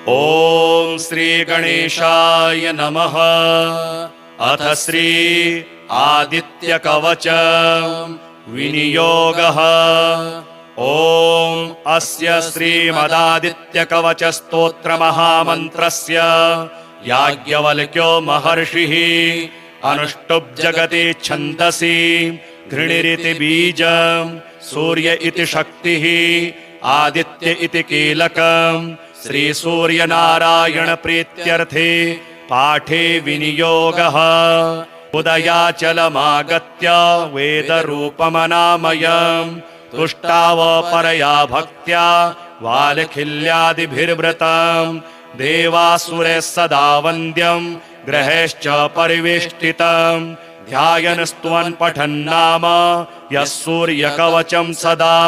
ॐ श्री गणेशाय नमः। अथ श्री आदित्य कवच विनियोगः। ॐ अस्य श्रीमदादित्य कवच स्तोत्र महामन्त्रस्य याज्ञवल्क्यो महर्षिः अनुष्टुप् जगति छन्दसि घृणिरिति बीजं सूर्य इति शक्तिः आदित्य इति कीलकम् श्री सूर्य नारायण प्रीत्यर्थे पाठे विनियोगः। उदयाचलमागत्य वेदरूपमनामयम् तुष्टाव परया भक्त्या वालखिल्यादिभिर्वृतम् देवासुरैः सदा वन्द्यम् ग्रहैश्च परिवेष्टितम् ध्यायन् स्तुवन् पठन् नाम यः सूर्यकवचम् सदा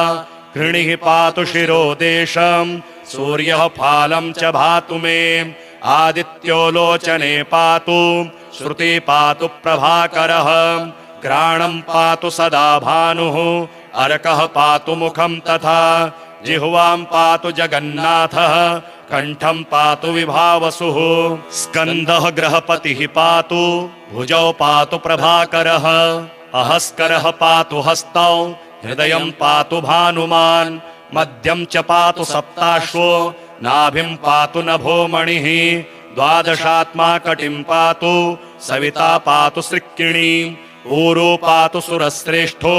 घृणिः पातु शिरो देशम् सूर्यः फालं च भातु मे आदित्यो लोचने पातु श्रुति पातु प्रभाकरः घ्राणं पातु सदा भानुः अर्कः पातु मुखं तथा जिह्वां पातु जगन्नाथः कंठं पातु विभावसुः स्कन्दः ग्रहपतिः पातु भुजौ पातु प्रभाकरः अहस्करः पातु हस्तौ हृदयं पातु भानुमान् मध्यं च पातु सप्ताश्वो नाभिं पातु नभो मणिः द्वादशात्मा कटिं पातु सविता पातु सृक्किणी ऊरो पातु सुरश्रेष्ठो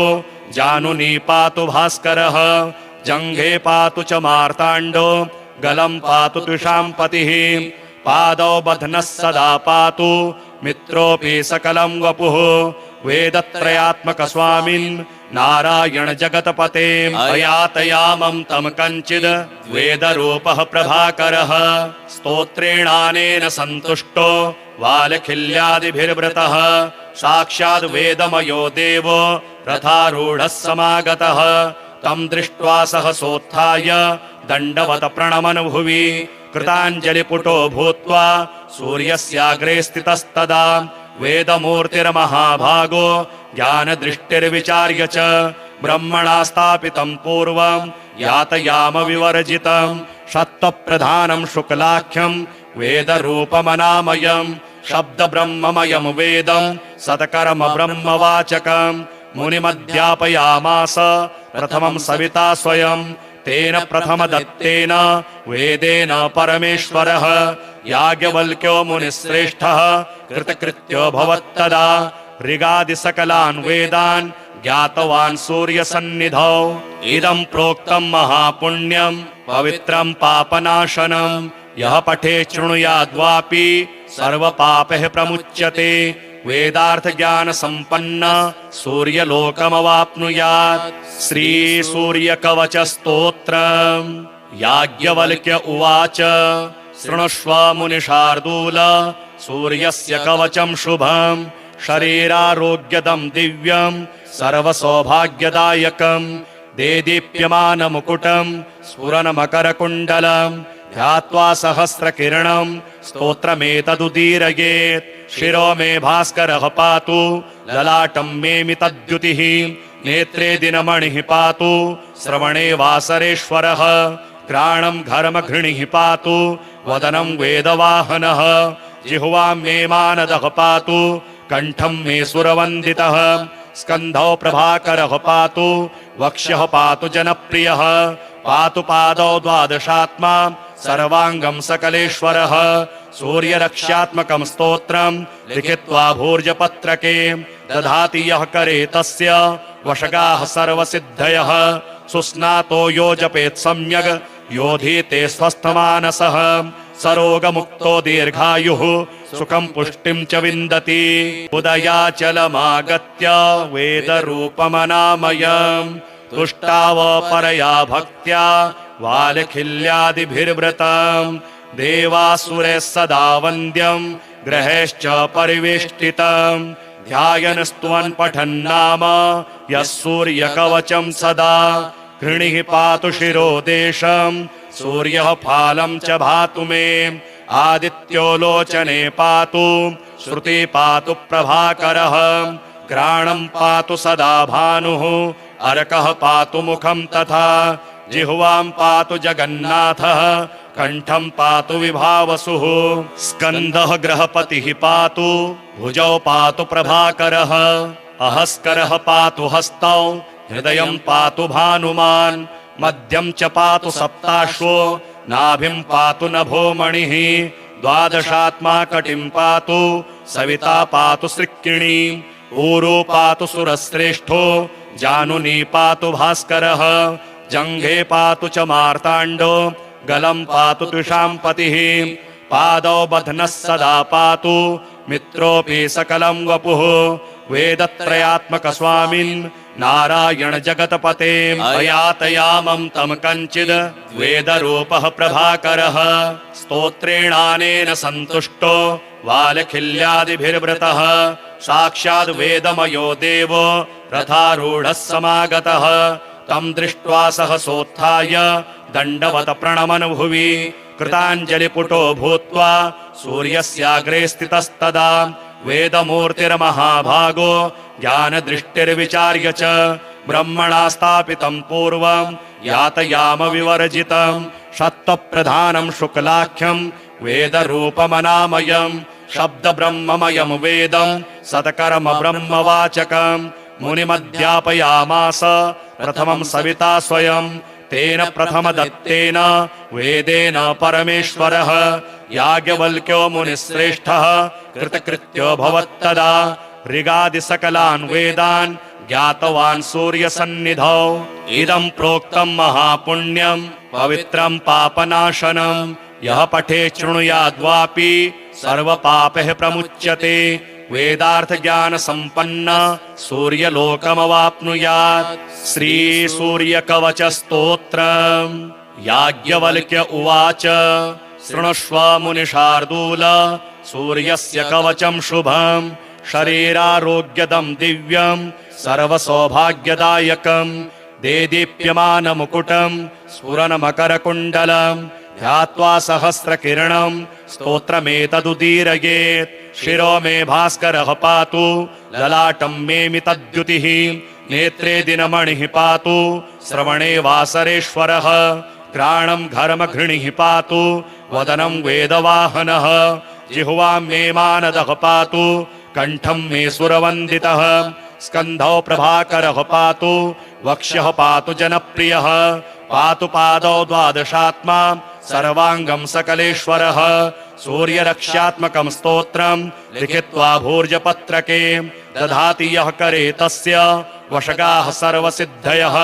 जानुनी पातु भास्करः जङ्घे पातु च मार्ताण्डो गलं पातु तुषां पतिः पादौ बध्नः सदा पातु मित्रोऽपि सकलं वपुः वेदत्रयात्मक स्वामिन् नारायण जगतपते अयातयामं तं कञ्चिद् वेदरूपः प्रभाकरः स्तोत्रेणानेन सन्तुष्टो वालखिल्यादिभिर्वृतः साक्षाद् वेदमयो देवो रथारूढः समागतः तं दृष्ट्वा सहसोत्थाय दण्डवत प्रणमन् भुवि कृताञ्जलिपुटो भूत्वा सूर्यस्याग्रे स्थितस्तदा वेदमूर्तिर्महाभागो ज्ञानदृष्टिर्विचार्य च ब्रह्मणा स्थापितं पूर्वं यातयाम विवर्जितं सत्त्वप्रधानं शुक्लाख्यं वेदरूपमनामयं शब्दब्रह्ममयं वेदं सत्कर्म ब्रह्मवाचकं मुनिमध्यापयामास प्रथमं सविता स्वयं तेन प्रथमदत्तेन वेदेन परमेश्वरः याज्ञवल्क्यो मुनिश्रेष्ठः कृतकृत्यो भवत्तदा ऋगादि सकलान् वेदान् ज्ञातवान् सूर्यसन्निधौ इदं प्रोक्तं महापुण्यं पवित्रं पापनाशनं यः पठे शृणुयाद्वापि सर्वपापैः प्रमुच्यते वेदार्थ ज्ञान संपन्न सूर्यलोकमवाप्नुयात्। श्री सूर्य कवच स्तोत्रम्। याज्ञवल्क्य उवाच शृणुष्व मुनिशार्दूल सूर्यस्य कवचं शुभं शरीरारोग्यदं दिव्यं सर्वसौभाग्यदायकं देदीप्यमानमुकुटं स्फुरन्मकरकुण्डलं ध्यात्वा सहस्रकिरणं स्तोत्रमेतदुदीरयेत्। शिरो मे भास्करः पातु ललाटं मे मितद्युतिः नेत्रे दिनमणिः पातु श्रवणे वासरेश्वरः घ्राणं घर्मघृणिः पातु वदनं वेदवाहनः जिह्वां मे मानदः पातु कंठं मे सुरवन्दितः स्कन्धौ प्रभाकरः पातु वक्ष्यः पातु जनप्रियः पातु पादौ द्वादशात्मा सर्वाङ्गं सकलेश्वरः सूर्यरक्ष्यात्मकं स्तोत्रं लिखित्वा भूर्जपत्रके दधाति यः करे तस्य वशगाः सर्वसिद्धयः सुस्नातो यो जपेत् सम्यग् योधीते स्वस्थमानसः सरोगमुक्तो दीर्घायुः सुखं पुष्टिं च विन्दति। उदयाचलमागत्य वेदरूपमनामयम् तुष्टाव परया भक्त्या वालखिल्यादिभिर्वृतम् देवासुरैः सदा वन्द्यम् ग्रहैश्च परिवेष्टितम् ध्यायन् स्तुवन् पठन् नाम यः सूर्यकवचं सदा घृणिः पातु शिरो देशम् सूर्यः फालं च भातु मे आदित्यो लोचने पातु श्रुति पातु प्रभाकरः घ्राणं पातु सदा भानुः अर्कः पातु मुखं तथा जिह्वां पातु जगन्नाथः कण्ठं पातु विभावसुः स्कन्दः गृहपतिः पातु भुजौ पातु प्रभाकरः अहस्करः पातु हस्तौ हृदयं पातु भानुमान् मध्यं च पातु सप्ताश्वो नाभिं पातु नभोमणिः द्वादशात्मा कटिं पातु सविता पातु सृक्किणी ऊरू पातु सुरश्रेष्ठो जानुनी पातु भास्करः जङ्घे पातु च मार्ताण्डो गलं पातु त्विषाम्पतिः पादौ बध्नः सदा पातु मित्रोऽपि सकलं वपुः वेदत्रयात्मकस्वामिन् नारायण जगतपते अयातयामं तं कञ्चिद् वेदरूपः प्रभाकरः स्तोत्रेणानेन सन्तुष्टो वालखिल्यादिभिर्वृतः साक्षाद् वेदमयो देवो रथारूढः समागतः तं दृष्ट्वा सहसोत्थाय दण्डवत प्रणमन् भुवि कृताञ्जलिपुटो भूत्वा सूर्यस्याग्रे स्थितस्तदा वेदमूर्तिर्महाभागो ज्ञानदृष्टिर्विचार्य च ब्रह्मणा स्थापितं पूर्वं यातयाम विवर्जितं सत्त्वप्रधानं शुक्लाख्यं वेदरूपमनामयं शब्दब्रह्ममयं वेदं सत्कर्म ब्रह्मवाचकं मुनिमध्यापयामास प्रथमं सविता स्वयं तेन प्रथमदत्तेन वेदेन परमेश्वरः याज्ञवल्क्यो मुनिश्रेष्ठः कृतकृत्यो भवत्तदा ऋगादिसकलान् वेदान् ज्ञातवान् सूर्यसन्निधौ इदं प्रोक्तं महापुण्यं पवित्रं पापनाशनं यः पठे शृणुयाद्वापि सर्वपापैः प्रमुच्यते वेदार्थ ज्ञान संपन्न सूर्यलोकमवाप्नुयात् श्री सूर्यकवच स्तोत्रम् याज्ञवल्क्य उवाच शृणुष्व मुनिशार्दूल सूर्यस्य कवचं शुभं शरीरारोग्यदं दिव्यं सर्वसौभाग्यदायकं देदीप्यमानमुकुटं स्फुरन्मकरकुण्डलं ध्यात्वा सहस्रकिरणं स्तोत्रमेतदुदीरयेत् शिरो मे भास्करः पातु ललाटं मे मितद्युतिः नेत्रे दिनमणिः पातु श्रवणे वासरेश्वरः घ्राणं घर्मघृणिः पातु वदनं वेदवाहनः जिह्वां मे मानदः पातु कण्ठं मे सुरवन्दितः स्कन्धौ प्रभाकरः पातु वक्ष्यः पातु जनप्रियः पातु पादौ द्वादशात्मा सर्वाङ्गं सकलेश्वरः सूर्यरक्ष्यात्मकं स्तोत्रं लिखित्वा भूर्जपत्रके दधाति यः करे तस्य वशगाः सर्वसिद्धयः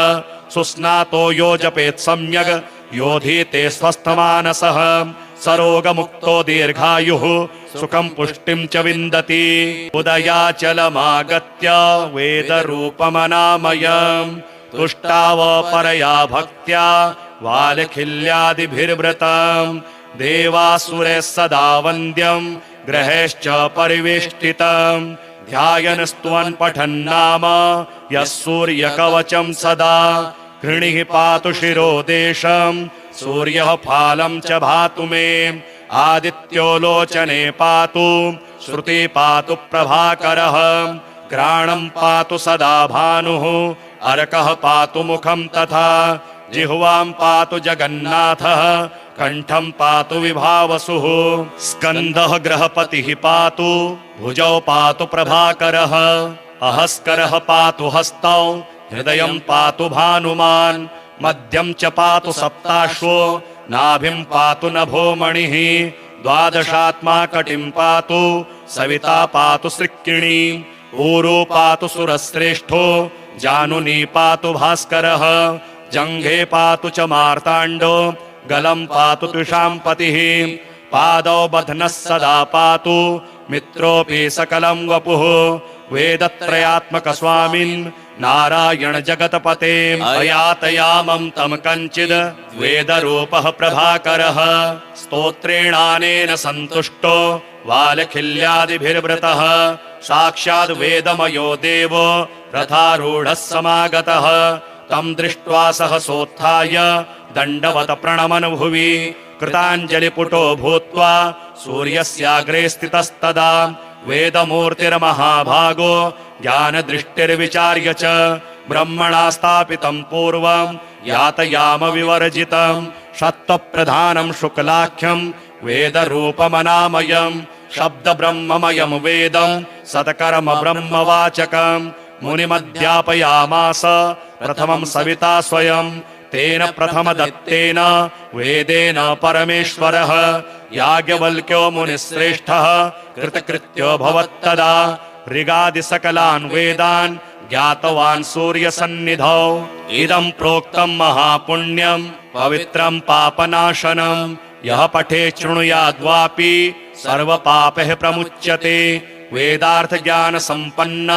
सुस्नातो यो जपेत् सम्यग् योधीते स्वस्थमानसः सरोगमुक्तो दीर्घायुः सुखं पुष्टिं च विन्दति उदयाचलमागत्य वेदरूपमनामयम् तुष्टाव परया भक्त्या वालखिल्यादिभिर्वृतम् देवासुरैः सदा वन्द्यं ग्रहैश्च परिवेष्टितम् ध्यायन् स्तुवन् पठन् नाम यः सूर्यकवचं सदा घृणिः पातु शिरो देशं सूर्यः फालं च भातु मे आदित्यो लोचने पातु श्रुति पातु प्रभाकरः घ्राणं पातु सदा भानुः अर्कः पातु मुखं तथा जिह्वां पातु जगन्नाथः कण्ठं पातु विभावसुः स्कन्दः गृहपतिः पातु भुजौ पातु प्रभाकरः अहस्करः पातु हस्तौ हृदयं पातु भानुमान् मध्यं च पातु सप्ताश्वो नाभिं पातु नभोमणिः द्वादशात्मा कटिं पातु सविता पातु सृक्किणी ऊरू पातु सुरश्रेष्ठो जानुनी पातु भास्करः जङ्घे पातु च मार्ताण्डो गलं पातु त्विषाम्पतिः पादौ बध्नः सदा पातु मित्रोऽपि सकलं वपुः वेदत्रयात्मकस्वामिन् नारायण जगतपते अयातयामं तं कञ्चिद् वेदरूपः प्रभाकरः स्तोत्रेणानेन सन्तुष्टो वालखिल्यादिभिर्वृतः साक्षाद् वेदमयो देवो रथारूढः समागतः तं दृष्ट्वा सहसोत्थाय दण्डवत प्रणमन् भुवि कृताञ्जलिपुटो भूत्वा सूर्यस्याग्रे स्थितस्तदा वेदमूर्तिर्महाभागो ज्ञानदृष्टिर्विचार्य च ब्रह्मणा स्थापितं पूर्वं यातयाम विवर्जितं सत्त्वप्रधानं शुक्लाख्यं वेदरूपमनामयं शब्दब्रह्ममयं वेदं सत्कर्म ब्रह्मवाचकं मुनिमध्यापयामास प्रथमं सविता स्वयं तेन प्रथमदत्तेन वेदेन परमेश्वरः याज्ञवल्क्यो मुनिश्रेष्ठः कृतकृत्यो भवत्तदा ऋगादिसकलान् वेदान् ज्ञातवान् सूर्यसन्निधौ इदं प्रोक्तं महापुण्यं पवित्रं पापनाशनं यः पठे शृणुयाद्वापि सर्वपापैः प्रमुच्यते वेदार्थ ज्ञान संपन्न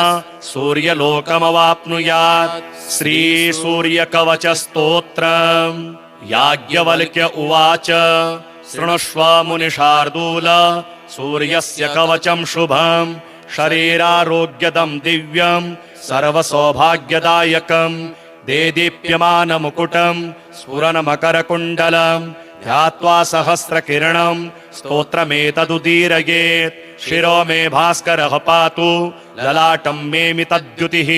सूर्यलोकमवाप्नुयात्। श्री सूर्यकवच स्तोत्रम्। याज्ञवल्क्य उवाच शृणुष्व मुनिशार्दूल सूर्यस्य कवचं शुभम् शरीरारोग्यदं दिव्यं सर्वसौभाग्यदायकं देदीप्यमानमुकुटं स्फुरन्मकरकुण्डलं ध्यात्वा सहस्रकिरणं स्तोत्रमेतदुदीरयेत्। शिरो मे भास्करः पातु ललाटं मे मितद्युतिः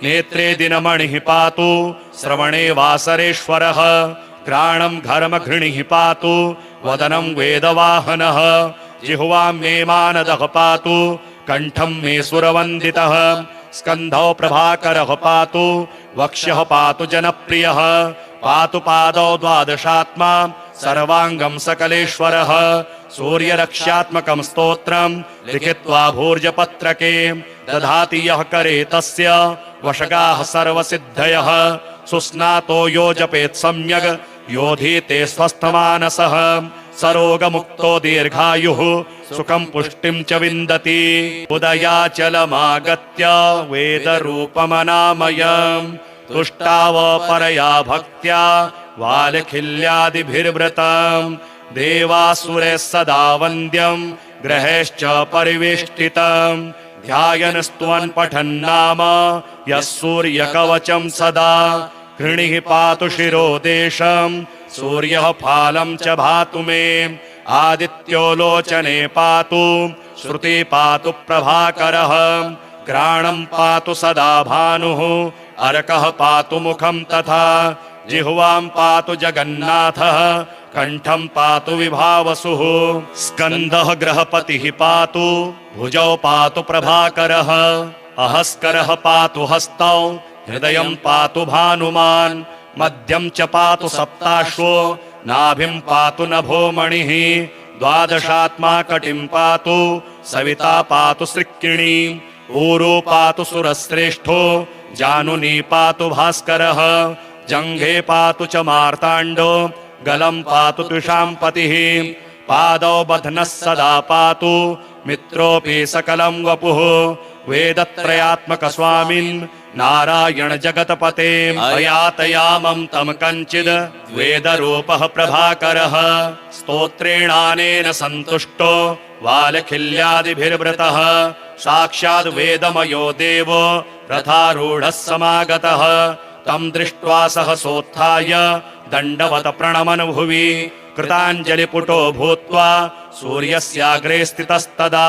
नेत्रे दिनमणिः पातु श्रवणे वासरेश्वरः घ्राणं घर्मघृणिः पातु वदनं वेदवाहनः जिह्वां मे मानदः पातु कंठं मे सुरवन्दितः स्कन्धौ प्रभाकरः पातु वक्ष्यः पातु जनप्रियः पातु पादौ द्वादशात्मा सर्वाङ्गं सकलेश्वरः सूर्यरक्ष्यात्मकं स्तोत्रं लिखित्वा भूर्जपत्रके दधाति यः करे तस्य वशगाः सर्वसिद्धयः सुस्नातो यो जपेत् सम्यग् योधीते स्वस्थमानसः सरोगमुक्तो दीर्घायुः सुखं पुष्टिं च विन्दति। उदयाचलमागत्य वेदरूपमनामयं तुष्टाव परया भक्त्या वालखिल्यादिभिर्वृतं देवासुरैः सदा वन्द्यं ग्रहेश्च परिवेष्टितं ध्यायन् स्तुवन् पठन् नाम यः सूर्यकवचं सदा घृणिः पातु शिरोदेशं सूर्यः फालं च भातु मे आदित्यो लोचने पातु श्रुति पातु प्रभाकरः घ्राणं पातु सदा भानुः अर्कः पातु मुखं तथा जिह्वां पातु जगन्नाथः कंठं पातु विभावसुः स्कन्धः गृहपतिः पातु भुजौ पातु प्रभाकरः अहस्करः पातु हस्तौ हृदयं पातु भानुमान् मध्यं च पातु सप्ताश्वो नाभिं पातु नभो मणिः द्वादशात्मा कटिं पातु सविता पातु सृक्किणी ऊरू पातु सुरश्रेष्ठो जानुनी पातु भास्करः जङ्घे पातु च मार्ताण्डो गलं पातु त्विषाम्पतिः पादौ बध्नः सदा पातु मित्रोऽपि सकलं वपुः वेदत्रयात्मक स्वामिन् नारायण जगतपते अयातयामं तं कञ्चिद् वेदरूपः प्रभाकरः स्तोत्रेणानेन सन्तुष्टो वालखिल्यादिभिर्वृतः साक्षाद् वेदमयो देवो रथारूढः समागतः तं दृष्ट्वा सहसोत्थाय दण्डवत प्रणमन् भुवि कृताञ्जलिपुटो भूत्वा सूर्यस्याग्रे स्थितस्तदा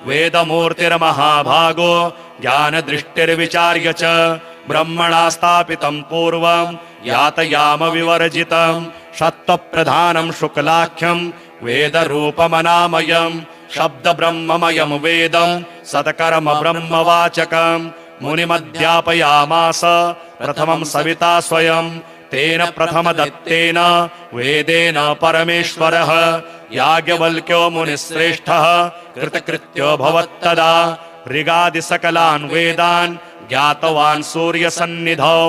वेदमूर्तिर्महाभागो ज्ञानदृष्टिर्विचार्य च ब्रह्मणा स्थापितं पूर्वं यातयाम विवर्जितं सत्त्वप्रधानं शुक्लाख्यं वेदरूपमनामयं शब्दब्रह्ममयं वेदं सत्कर्म ब्रह्मवाचकं मुनिमध्यापयामास प्रथमं सविता स्वयं तेन प्रथमदत्तेन वेदेन परमेश्वरः याज्ञवल्क्यो मुनिश्रेष्ठः कृतकृत्यो भवत्तदा ऋगादिसकलान् वेदान् ज्ञातवान् सूर्यसन्निधौ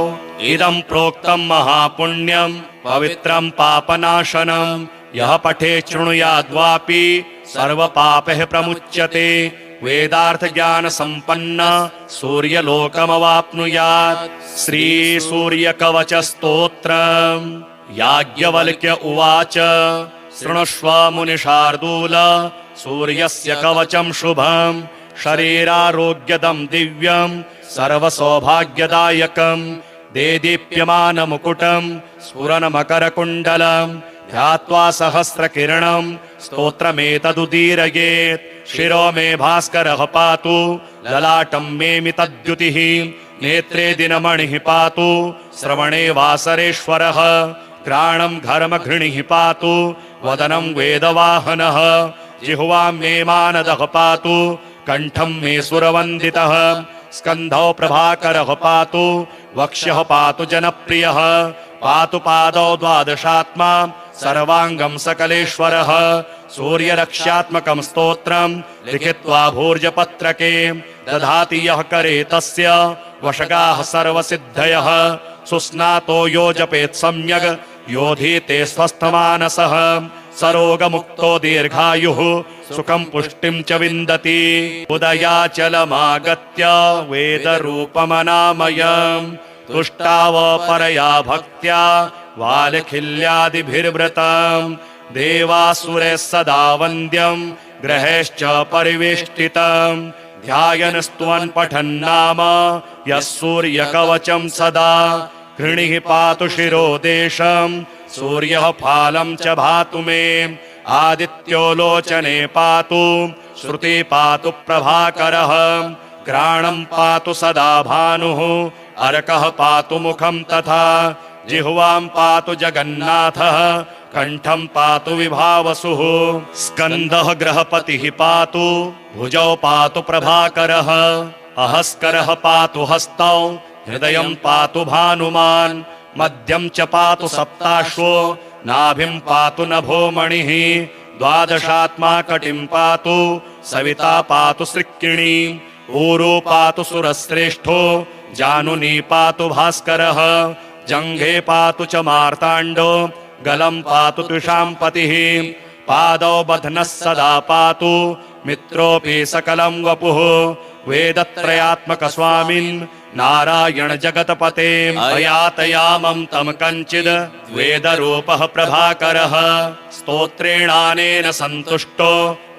इदं प्रोक्तं महापुण्यं पवित्रं पापनाशनं यः पठे शृणुयाद्वापि सर्वपापैः प्रमुच्यते वेदार्थ ज्ञान संपन्न सूर्यलोकमवाप्नुयात्। श्री सूर्यकवच स्तोत्रम्। याज्ञवल्क्य उवाच शृणुष्व मुनिशार्दूल सूर्यस्य कवचं शुभं शरीरारोग्यदं दिव्यं सर्वसौभाग्यदायकं देदीप्यमानमुकुटं स्फुरन्मकरकुण्डलं ध्यात्वा सहस्रकिरणं स्तोत्रमेतदुदीरयेत्। शिरो मे भास्करः पातु ललाटं मे मितद्युतिः नेत्रे दिनमणिः पातु श्रवणे वासरेश्वरः घ्राणं घर्मघृणिः पातु वदनं वेदवाहनः जिह्वां मे मानदः पातु कंठं मे सुरवन्दितः स्कन्धौ प्रभाकरः पातु वक्ष्यः पातु जनप्रियः पातु पादौ द्वादशात्मा सर्वाङ्गं सकलेश्वरः सूर्यरक्ष्यात्मकं स्तोत्रं लिखित्वा भूर्जपत्रके दधाति यः करे तस्य वशगाः सर्वसिद्धयः सुस्नातो यो जपेत् सम्यग् योधीते स्वस्थमानसः सरोगमुक्तो दीर्घायुः सुखं पुष्टिं च विन्दति उदयाचलमागत्य वेदरूपमनामयम् तुष्टाव परया भक्त्या वालखिल्यादिभिर्वृतम् देवासुरैः सदा वन्द्यम् ग्रहेश्च परिवेष्टितम् ध्यायन् स्तुवन् पठन् नाम यः सूर्यकवचं सदा कृणिः पातु शिरो देशम् सूर्यः फालं च भातु मे आदित्यो लोचने पातु श्रुति पातु प्रभाकरः घ्राणं पातु सदा भानुः अर्कः पातु मुखं तथा जिह्वां पातु जगन्नाथः कंठं पातु विभावसुः स्कन्दः ग्रहपतिः पातु भुजौ पातु प्रभाकरः अहस्करः पातु हस्तौ हृदयं पातु भानुमान् मध्यं च पातु सप्ताश्वो नाभिं पातु नभो मणिः द्वादशात्मा कटिं पातु सविता पातु सृक्किणी ऊरो पातु सुरश्रेष्ठो जानुनी पातु भास्करः जङ्घे पातु च मार्ताण्डो गलं पातु तुषां पतिः पादौ बध्नः सदा पातु मित्रोऽपि सकलं वपुः वेदत्रयात्मक स्वामिन् नारायण जगतपते अयातयामं तं कञ्चिद् वेदरूपः प्रभाकरः स्तोत्रेणानेन सन्तुष्टो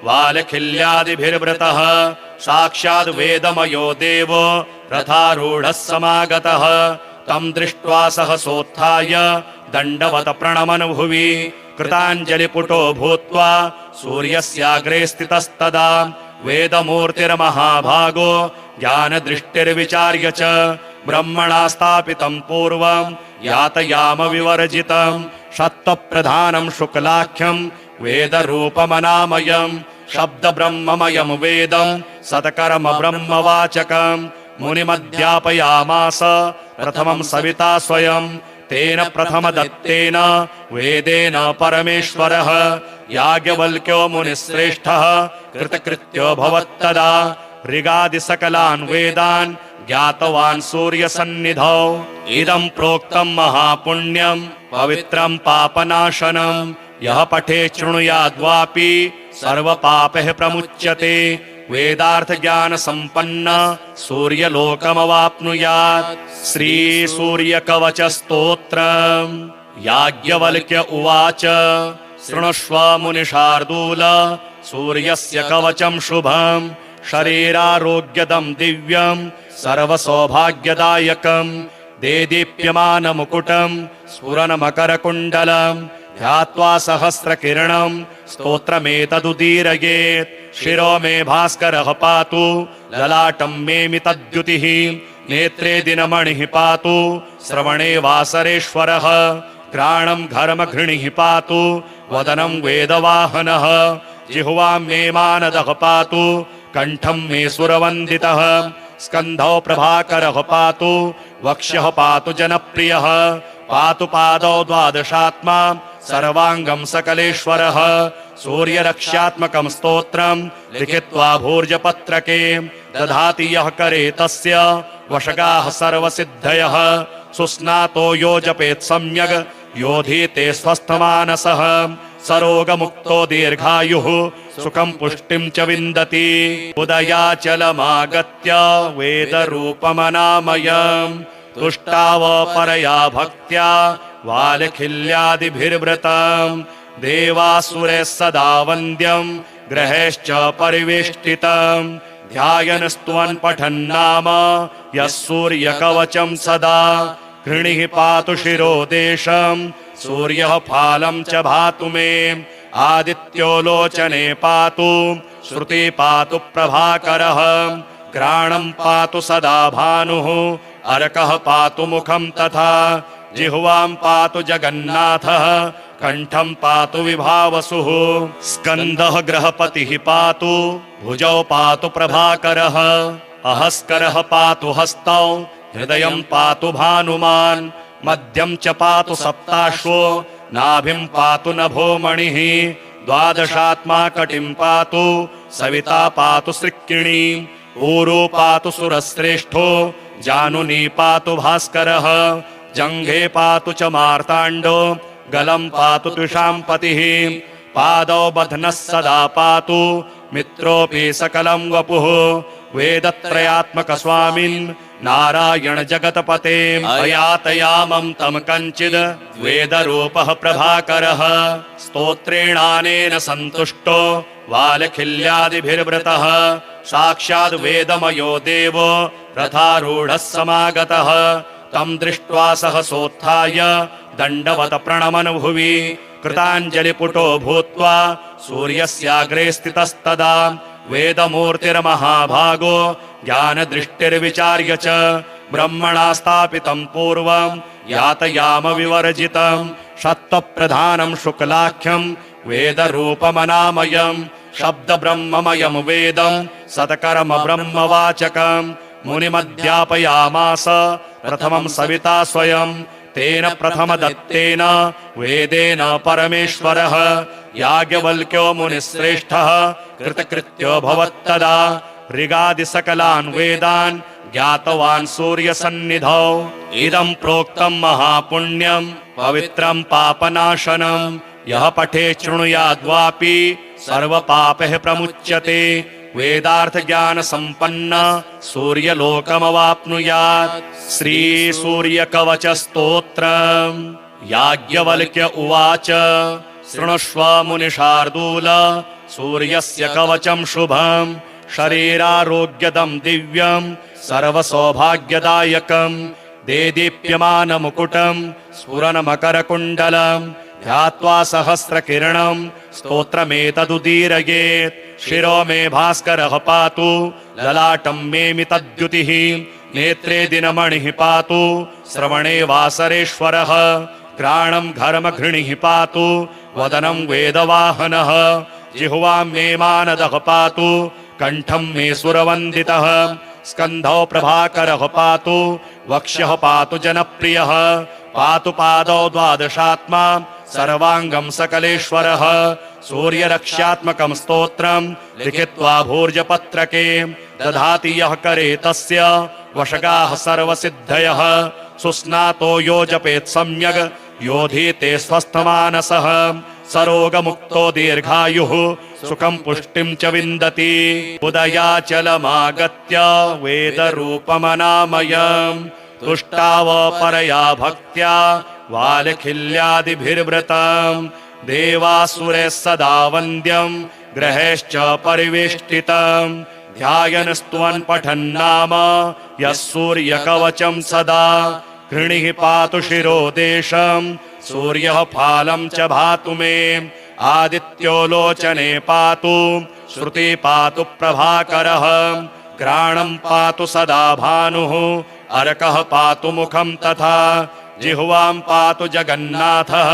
वालखिल्यादिभिर्वृतः साक्षाद् वेदमयो देवो रथारूढः समागतः तं दृष्ट्वा सहसोत्थाय दण्डवत प्रणमन् भुवि कृताञ्जलिपुटो भूत्वा सूर्यस्याग्रे स्थितस्तदा वेदमूर्तिर्महाभागो ज्ञानदृष्टिर्विचार्य च ब्रह्मणा स्थापितं पूर्वं यातयाम विवर्जितं शत्वप्रधानं शुक्लाख्यं वेदरूपमनामयं शब्दब्रह्ममयं वेदं सत्कर्म ब्रह्मवाचकं मुनिमध्यापयामास प्रथमं सविता स्वयं तेन प्रथमदत्तेन वेदेन परमेश्वरः याज्ञवल्क्यो मुनिश्रेष्ठः कृतकृत्यो भवत्तदा ऋगादिसकलान् वेदान् ज्ञातवान् सूर्यसन्निधौ इदं प्रोक्तं महापुण्यं पवित्रं पापनाशनं यः पठे शृणुयाद्वापि सर्वपापैः प्रमुच्यते वेदार्थ ज्ञान संपन्न सूर्यलोकमवाप्नुयात् श्री सूर्यकवच स्तोत्रम् याज्ञवल्क्य उवाच शृणुष्व मुनिशार्दूल सूर्यस्य कवचं शुभम् शरीरारोग्यदं दिव्यं सर्वसौभाग्यदायकं देदीप्यमानमुकुटं स्फुरन्मकरकुण्डलं ध्यात्वा सहस्रकिरणं स्तोत्रमेतदुदीरयेत् शिरो मे भास्करः पातु ललाटं मे मितद्युतिः नेत्रे दिनमणिः पातु श्रवणे वासरेश्वरः घ्राणं घर्मघृणिः पातु वदनं वेदवाहनः जिह्वां मे मानदः पातु कंठं मे सुरवन्दितः स्कन्धौ प्रभाकरः पातु वक्ष्यः पातु जनप्रियः पातु पादौ द्वादशात्मा सर्वाङ्गं सकलेश्वरः सूर्यरक्ष्यात्मकं स्तोत्रं लिखित्वा भूर्जपत्रके दधाति यः करे तस्य वशगाः सर्वसिद्धयः सुस्नातो यो जपेत् सम्यग् योधीते स्वस्थमानसः सरोगमुक्तो दीर्घायुः सुखं पुष्टिं च विन्दति उदयाचलमागत्य वेदरूपमनामयम् तुष्टाव परया भक्त्या वालखिल्यादिभिर्वृतम् देवासुरैः सदा वन्द्यम् ग्रहेश्च परिवेष्टितम् ध्यायन् स्तुवन् पठन् नाम यः सूर्यकवचं सदा कृणिः पातु शिरो देशम् सूर्यः फालं च भातु मे आदित्यो लोचने पातु श्रुति पातु प्रभाकरः घ्राणं पातु सदा भानुः अर्कः पातु मुखं तथा जिह्वां पातु जगन्नाथः कण्ठं पातु विभावसुः स्कन्दः गृहपतिः पातु भुजौ पातु प्रभाकरः अहस्करः पातु हस्तौ हृदयं पातु भानुमान् मध्यं च पातु सप्ताश्वो नाभिं पातु नभोमणिः द्वादशात्मा कटिं पातु सविता पातु सृक्किणी ऊरू पातु सुरश्रेष्ठो जानुनी पातु भास्करः जङ्घे पातु च मार्ताण्डो गलं पातु तुषाम्पतिः पादौ बध्नः सदा पातु मित्रोऽपि सकलं वपुः वेदत्रयात्मकस्वामिन् नारायण जगतपते अयातयामं तं कञ्चिद् वेदरूपः प्रभाकरः स्तोत्रेणानेन सन्तुष्टो वालखिल्यादिभिर्वृतः साक्षाद् वेदमयो देवो रथारूढः समागतः तं दृष्ट्वा सहसोत्थाय दण्डवत प्रणमन् भुवि कृताञ्जलिपुटो भूत्वा सूर्यस्याग्रे स्थितस्तदा वेदमूर्तिर्महाभागो ज्ञानदृष्टिर्विचार्य च ब्रह्मणा स्थापितं पूर्वं यातयाम विवर्जितं सत्त्वप्रधानं शुक्लाख्यं वेदरूपमनामयं शब्दब्रह्ममयं वेदं सत्कर्म ब्रह्मवाचकं मुनिमध्यापयामास प्रथमं सविता स्वयं तेन प्रथमदत्तेन वेदेन परमेश्वरः याज्ञवल्क्यो मुनिश्रेष्ठः कृतकृत्यो भवत्तदा ऋगादिसकलान् वेदान् ज्ञातवान् सूर्यसन्निधौ इदं प्रोक्तं महापुण्यं पवित्रं पापनाशनं यः पठे शृणुयाद्वापि सर्वपापैः प्रमुच्यते वेदार्थ ज्ञान संपन्न सूर्यलोकमवाप्नुयात् श्री सूर्यकवच स्तोत्रम् याज्ञवल्क्य उवाच शृणुष्व मुनिशार्दूल सूर्यस्य कवचं शुभं शरीरारोग्यदं दिव्यं सर्वसौभाग्यदायकं देदीप्यमानमुकुटं स्फुरन्मकरकुण्डलं ध्यात्वा सहस्रकिरणं स्तोत्रमेतदुदीरयेत् शिरो मे भास्करः पातु ललाटं मे मितद्युतिः नेत्रे दिनमणिः पातु श्रवणे वासरेश्वरः घ्राणं घर्मघृणिः पातु वदनं वेदवाहनः जिह्वां मे मानदः पातु कण्ठं मे सुरवन्दितः स्कन्धौ प्रभाकरः पातु वक्ष्यः पातु जनप्रियः पातु पादौ द्वादशात्मा सर्वाङ्गं सकलेश्वरः सूर्यरक्ष्यात्मकं स्तोत्रं लिखित्वा भूर्जपत्रके दधाति यः करे तस्य वशगाः सर्वसिद्धयः सुस्नातो यो जपेत् सम्यग् योधीते स्वस्थमानसः सरोगमुक्तो दीर्घायुः सुखं पुष्टिं च विन्दति उदयाचलमागत्य वेदरूपमनामयम् तुष्टाव परया भक्त्या वालखिल्यादिभिर्वृतम् देवासुरैः सदा वन्द्यं ग्रहैश्च परिवेष्टितम् ध्यायन् स्तुवन् पठन् नाम यः सूर्यकवचं सदा घृणिः पातु शिरो देशं सूर्यः फालं च भातु मे आदित्यो लोचने पातु श्रुति पातु प्रभाकरः घ्राणं पातु सदा भानुः अर्कः पातु मुखं तथा जिह्वां पातु जगन्नाथः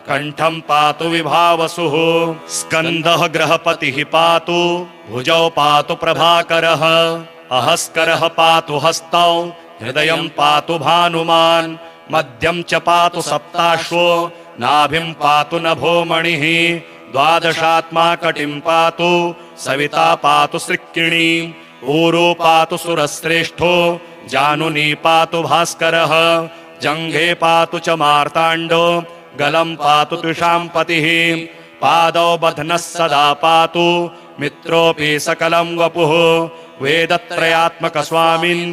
कण्ठं पातु विभावसुः स्कन्दः गृहपतिः पातु भुजौ पातु प्रभाकरः अहस्करः पातु हस्तौ हृदयं पातु भानुमान् मध्यं च पातु सप्ताश्वो नाभिं पातु नभोमणिः द्वादशात्मा कटिं पातु सविता पातु सृक्किणी ऊरू पातु सुरश्रेष्ठो जानुनी पातु भास्करः जङ्घे पातु च मार्ताण्डो गलं पातु तुषाम्पतिः पादौ बध्नः सदा पातु मित्रोऽपि सकलं वपुः वेदत्रयात्मकस्वामिन्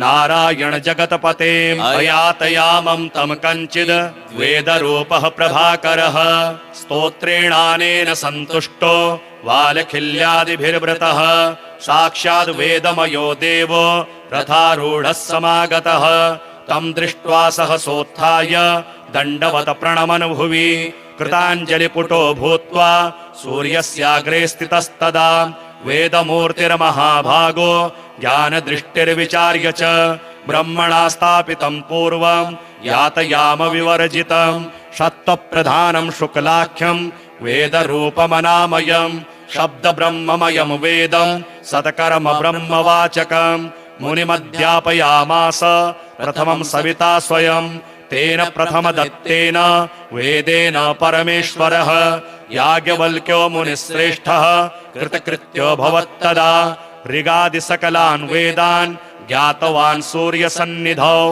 नारायण जगतपते अयातयामं तं कञ्चिद् वेदरूपः प्रभाकरः स्तोत्रेणानेन सन्तुष्टो वालखिल्यादिभिर्वृतः साक्षाद् वेदमयो देवो रथारूढः समागतः तं दृष्ट्वा सहसोत्थाय दण्डवत प्रणमन् भुवि कृताञ्जलिपुटो भूत्वा सूर्यस्याग्रे स्थितस्तदा वेदमूर्तिर्महाभागो ज्ञानदृष्टिर्विचार्य च ब्रह्मणा स्थापितं पूर्वं यातयाम विवर्जितं सत्त्वप्रधानं शुक्लाख्यं वेदरूपमनामयं शब्दब्रह्ममयं वेदं सत्कर्म ब्रह्मवाचकं मुनिमध्यापयामास प्रथमं सविता स्वयं तेन प्रथमदत्तेन वेदेन परमेश्वरः याज्ञवल्क्यो मुनिश्रेष्ठः कृतकृत्यो भवत्तदा ऋगादिसकलान् वेदान् ज्ञातवान् सूर्यसन्निधौ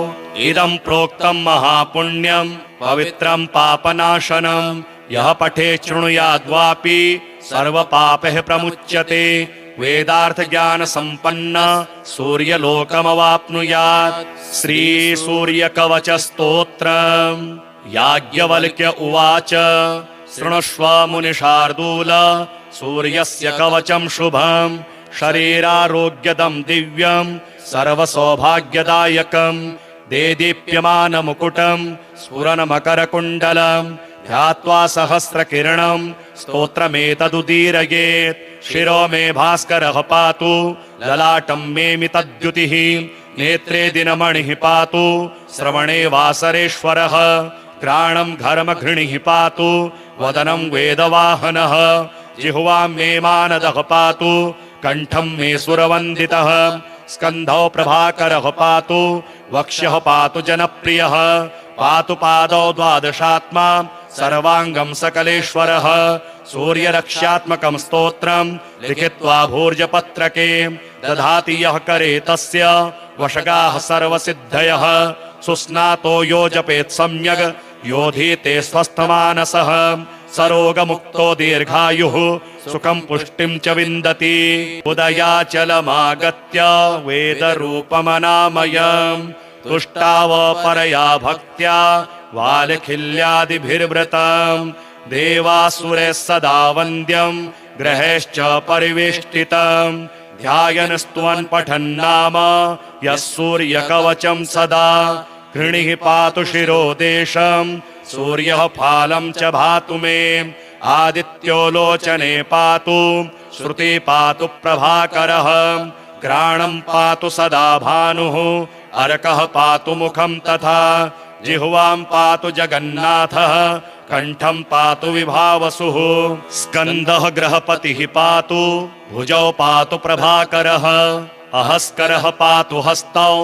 इदं प्रोक्तं महापुण्यं पवित्रं पापनाशनं यः पठे शृणुयाद्वापि सर्वपापैः प्रमुच्यते वेदार्थ ज्ञान संपन्न सूर्यलोकमवाप्नुयात्। श्री सूर्यकवच स्तोत्रम्। याज्ञवल्क्य उवाच शृणुष्व मुनिशार्दूल सूर्यस्य कवचं शुभम् शरीरारोग्यदं दिव्यं सर्वसौभाग्यदायकं देदीप्यमानमुकुटं स्फुरन्मकरकुण्डलं ध्यात्वा सहस्रकिरणं स्तोत्रमेतदुदीरयेत्। शिरो मे भास्करः पातु ललाटं मे मितद्युतिः नेत्रे दिनमणिः पातु श्रवणे वासरेश्वरः घ्राणं घर्मघृणिः पातु वदनं वेदवाहनः जिह्वां मे मानदः पातु कंठं मे सुरवन्दितः स्कन्धौ प्रभाकरः पातु वक्ष्यः पातु जनप्रियः पातु पादौ द्वादशात्मा सर्वाङ्गं सकलेश्वरः सूर्यरक्ष्यात्मकं स्तोत्रं लिखित्वा भूर्जपत्रके दधाति यः करे तस्य वशगाः सर्वसिद्धयः सुस्नातो यो जपेत् सम्यग् योधीते स्वस्थमानसः सरोगमुक्तो दीर्घायुः सुखं पुष्टिं च विन्दति। उदयाचलमागत्य वेदरूपमनामयं तुष्टाव परया भक्त्या वालखिल्यादिभिर्वृतं देवासुरैः सदा वन्द्यं ग्रहेश्च परिवेष्टितं ध्यायन् स्तुवन् पठन्नाम यः सूर्यकवचं सदा घृणिः पातु शिरो देशं सूर्यः फालं च भातु मे आदित्यो लोचने पातु श्रुति पातु प्रभाकरः घ्राणं पातु सदा भानुः अर्कः पातु मुखं तथा जिह्वां पातु जगन्नाथः कंठं पातु विभावसुः स्कन्दः गृहपतिः पातु भुजौ पातु प्रभाकरः अहस्करः पातु हस्तौ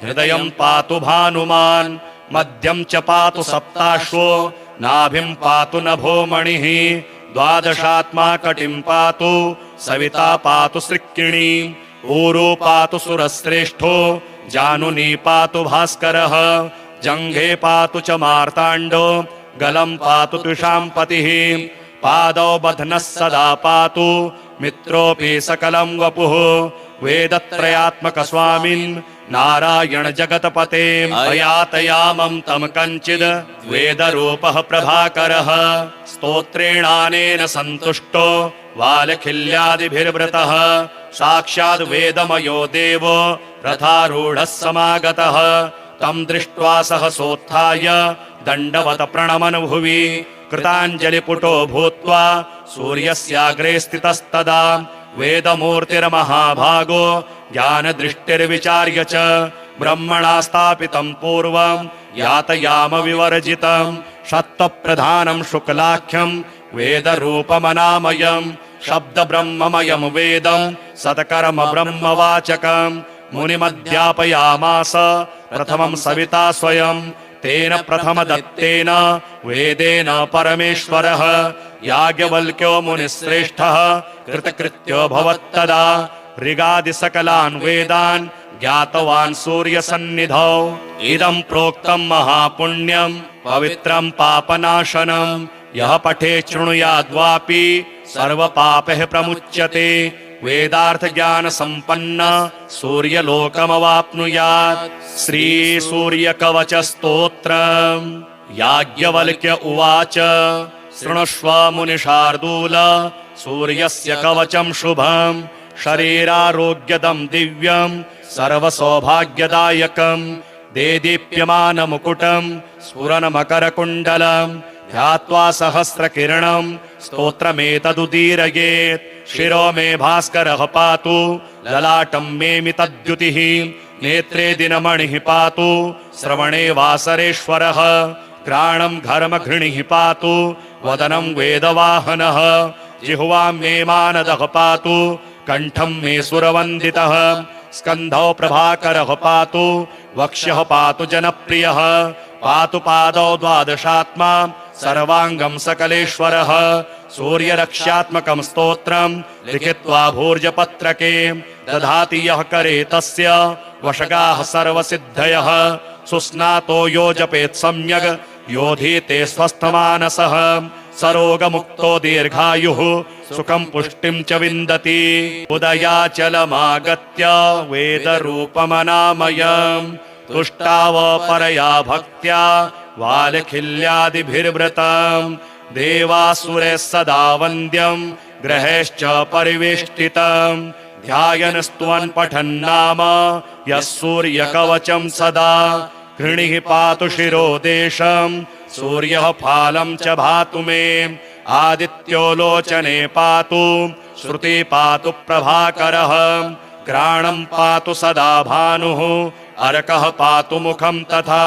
हृदयं पातु भानुमान् मध्यं च पातु सप्ताश्वो नाभिं पातु नभोमणिः द्वादशात्मा कटिं पातु सविता पातु सृक्किणी ऊरू पातु सुरश्रेष्ठो जानुनी पातु भास्करः जङ्घे पातु च मार्ताण्डो गलं पातु तुषाम्पतिः पादौ बध्नः सदा पातु मित्रोऽपि सकलं वपुः वेदत्रयात्मक स्वामिन् नारायण जगतपते अयातयामं तं कञ्चिद् वेदरूपः प्रभाकरः स्तोत्रेणानेन सन्तुष्टो वालखिल्यादिभिर्वृतः साक्षाद् वेदमयो देवो रथारूढः समागतः तं दृष्ट्वा सहसोत्थाय दण्डवत प्रणमन् भुवि कृताञ्जलिपुटो भूत्वा सूर्यस्याग्रे स्थितस्तदा वेदमूर्तिर्महाभागो ज्ञानदृष्टिर्विचार्य च ब्रह्मणा स्थापितं पूर्वं यातयाम विवर्जितं सत्त्वप्रधानं शुक्लाख्यं वेदरूपमनामयं शब्दब्रह्ममयं वेदं सत्कर्म ब्रह्मवाचकं मुनिमध्यापयामास प्रथमं सविता स्वयं तेन प्रथमदत्तेन वेदेन परमेश्वरः याज्ञवल्क्यो मुनिश्रेष्ठः कृतकृत्यो भवत्तदा ऋगादिसकलान् वेदान् ज्ञातवान् सूर्यसन्निधौ इदं प्रोक्तं महापुण्यं पवित्रं पापनाशनं यः पठे शृणुयाद्वापि सर्वपापैः प्रमुच्यते वेदार्थ ज्ञान संपन्न सूर्यलोकमवाप्नुयात्। श्री सूर्यकवच स्तोत्रम्। याज्ञवल्क्य उवाच शृणुष्व मुनिशार्दूल सूर्यस्य कवचं शुभं शरीरारोग्यदं दिव्यं सर्वसौभाग्यदायकं देदीप्यमानमुकुटं स्फुरन्मकरकुण्डलं ध्यात्वा सहस्रकिरणं स्तोत्रमेतदुदीरयेत्। शिरो मे भास्करः पातु ललाटं मे मितद्युतिः नेत्रे दिनमणिः पातु श्रवणे वासरेश्वरः घ्राणं घर्मघृणिः पातु वदनं वेदवाहनः जिह्वां मे मानदः पातु कंठं मे सुरवन्दितः स्कन्धौ प्रभाकरः पातु वक्ष्यः पातु जनप्रियः पातु पादौ द्वादशात्मा सर्वांगं सकलेश्वरः सूर्यरक्ष्यात्मकं स्तोत्रं लिखित्वा भूर्जपत्रके दधाति यः करे तस्य वशगाः सर्वसिद्धयः सुस्नातो यो जपेत् सम्यग् योधीते स्वस्थमानसः सरोगमुक्तो दीर्घायुः सुखं पुष्टिं च विन्दति उदयाचलमागत्य वेदरूपमनामयम् तुष्टाव परया भक्त्या वालखिल्यादिभिर्व्रतम् देवासुरैः सदा वन्द्यम् ग्रहेश्च परिवेष्टितम् ध्यायन् स्तुवन् पठन् नाम यः सूर्यकवचं सदा घृणिः पातु शिरो देशम् सूर्यः फालं च भातु मे आदित्यो लोचने पातु श्रुति पातु प्रभाकरः घ्राणं पातु सदा भानुः अर्कः पातु मुखं तथा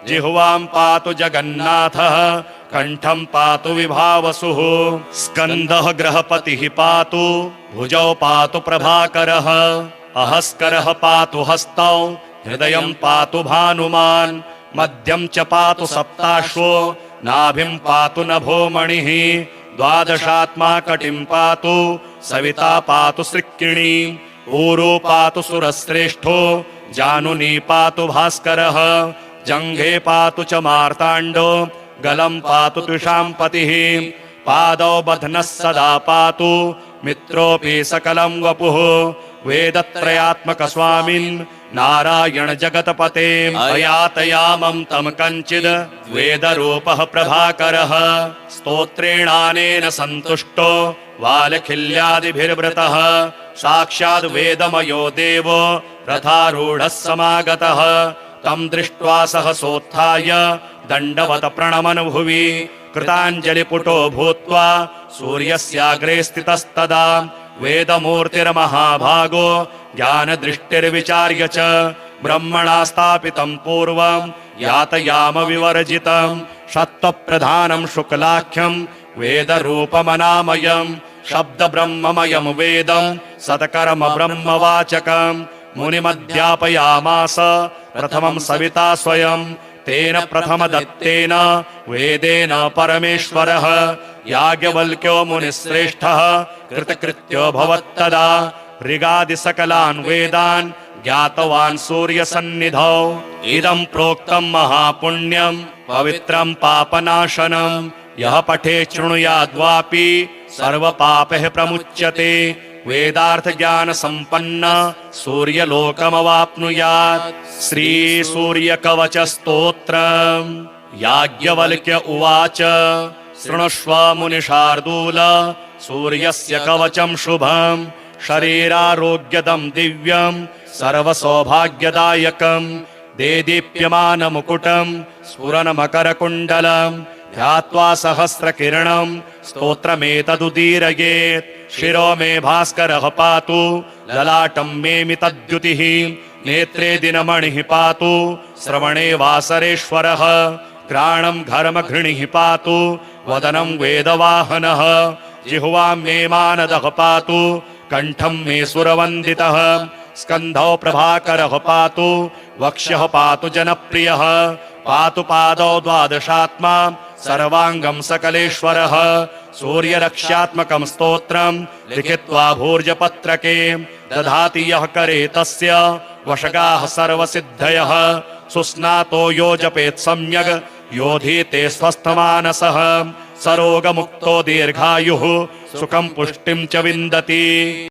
जिह्वां पातु जगन्नाथः कंठं पातु विभावसुः स्कन्धः गृहपतिः पातु भुजौ पातु प्रभाकरः अहस्करः पातु हस्तौ हृदयं पातु भानुमान् मध्यं च पातु सप्ताश्वो नाभिं पातु नभो मणिः द्वादशात्मा कटिं पातु सविता पातु सृक्किणी ऊरो पातु सुरश्रेष्ठो जानुनी पातु भास्करः जङ्घे पातु च मार्ताण्डो गलं पातु तुषाम्पतिः पादौ बध्नः सदा पातु मित्रोऽपि सकलं वपुः वेदत्रयात्मक स्वामिन् नारायण जगतपते अयातयामं तं कञ्चिद् वेदरूपः प्रभाकरः स्तोत्रेणानेन सन्तुष्टो वालखिल्यादिभिर्व्रतः साक्षाद् वेदमयो देवो रथारूढः समागतः तं दृष्ट्वा सहसोत्थाय दण्डवत प्रणमन् भुवि कृताञ्जलिपुटो भूत्वा सूर्यस्याग्रे स्थितस्तदा वेदमूर्तिर्महाभागो ज्ञानदृष्टिर्विचार्य च ब्रह्मणा स्थापितं पूर्वं यातयाम विवर्जितं सत्त्वप्रधानं शुक्लाख्यं वेदरूपमनामयं शब्दब्रह्ममयं वेदं सत्कर्म ब्रह्मवाचकं मुनिमध्यापयामास प्रथमं सविता स्वयं तेन प्रथमदत्तेन वेदेन परमेश्वरः याज्ञवल्क्यो मुनिश्रेष्ठः कृतकृत्यो भवत्तदा ऋगादिसकलान् वेदान् ज्ञातवान् सूर्यसन्निधौ इदं प्रोक्तं महापुण्यं पवित्रं पापनाशनं यः पठे शृणुयाद्वापि सर्वपापैः प्रमुच्यते वेदार्थ ज्ञान संपन्न सूर्यलोकमवाप्नुयात् श्री सूर्यकवच स्तोत्रम् याज्ञवल्क्य उवाच शृणुष्व मुनिशार्दूल सूर्यस्य कवचं शुभम् शरीरारोग्यदं दिव्यं सर्वसौभाग्यदायकं देदीप्यमानमुकुटं स्फुरन्मकरकुण्डलं ध्यात्वा सहस्रकिरणं स्तोत्रमेतदुदीरयेत् शिरो मे भास्करः पातु ललाटं मे मितद्युतिः नेत्रे दिनमणिः पातु श्रवणे वासरेश्वरः घ्राणं घर्मघृणिः पातु वदनं वेदवाहनः जिह्वां मे मानदः पातु कंठं मे सुरवन्दितः स्कन्धौ प्रभाकरः पातु वक्ष्यः पातु जनप्रियः पातु पादौ द्वादशात्मा सर्वांगं सकलेश्वरः सूर्यरक्ष्यात्मकं स्तोत्रं लिखित्वा भूर्जपत्रके दधाति यः करे तस्य वशगाः सर्वसिद्धयः सुस्नातो यो जपेत् सम्यग् योधीते स्वस्थमानसः सरोगमुक्तो दीर्घायुः सुखं पुष्टिं च विन्दति।